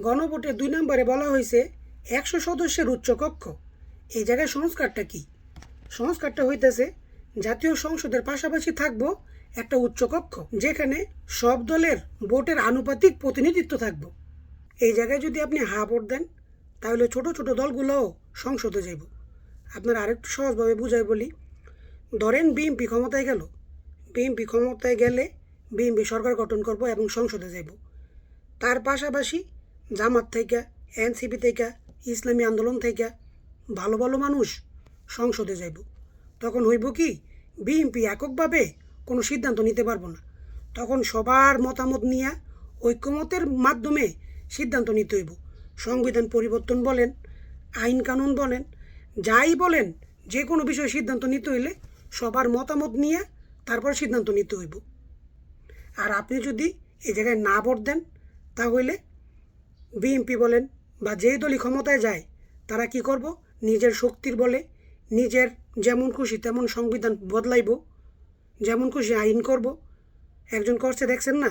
গণভোটে 2 নম্বরে বলা হয়েছে 100 সদস্যের উচ্চকক্ষ। এই জায়গায় সংস্কারটা কি? সংস্কারটা হইতেছে জাতীয় সংসদের পাশাপাশি থাকবো একটা উচ্চকক্ষ, যেখানে সব দলের ভোটের আনুপাতিক প্রতিনিধিত্ব থাকবো। এই জায়গায় যদি আপনি হা ভোট দেন, তাহলে ছোট ছোট দলগুলোও সংসদে যাইব। আপনার আরেকটু সহজভাবে বুঝাই বলি, ধরেন বিএনপি ক্ষমতায় গেল, বিএনপি ক্ষমতায় গেলে বিএনপি সরকার গঠন করব এবং সংসদে যাইব। তার পাশাপাশি জামাত থেকে, এনসিপি থেকে, ইসলামী আন্দোলন থেকে ভালো ভালো মানুষ সংসদে যাইব। তখন হইব কি, বিএনপি এককভাবে কোনো সিদ্ধান্ত নিতে পারবো না। তখন সবার মতামত নিয়ে ঐক্যমতের মাধ্যমে সিদ্ধান্ত নিতে হইব। সংবিধান পরিবর্তন বলেন, আইন কানুন বলেন, যাই বলেন, যে কোনো বিষয়ে সিদ্ধান্ত নিতে হইলে সবার মতামত নিয়ে তারপর সিদ্ধান্ত নিতে হইব। আর আপনি যদি এই জায়গায় না ভোট দেন, তাহলে বিএনপি বলেন বা যেই দলই ক্ষমতায় যায়, তারা কি করব, নিজের শক্তির বলে নিজের যেমন খুশি তেমন সংবিধান বদলাইব, যেমন খুশি আইন করব। একজন করছে দেখছেন না?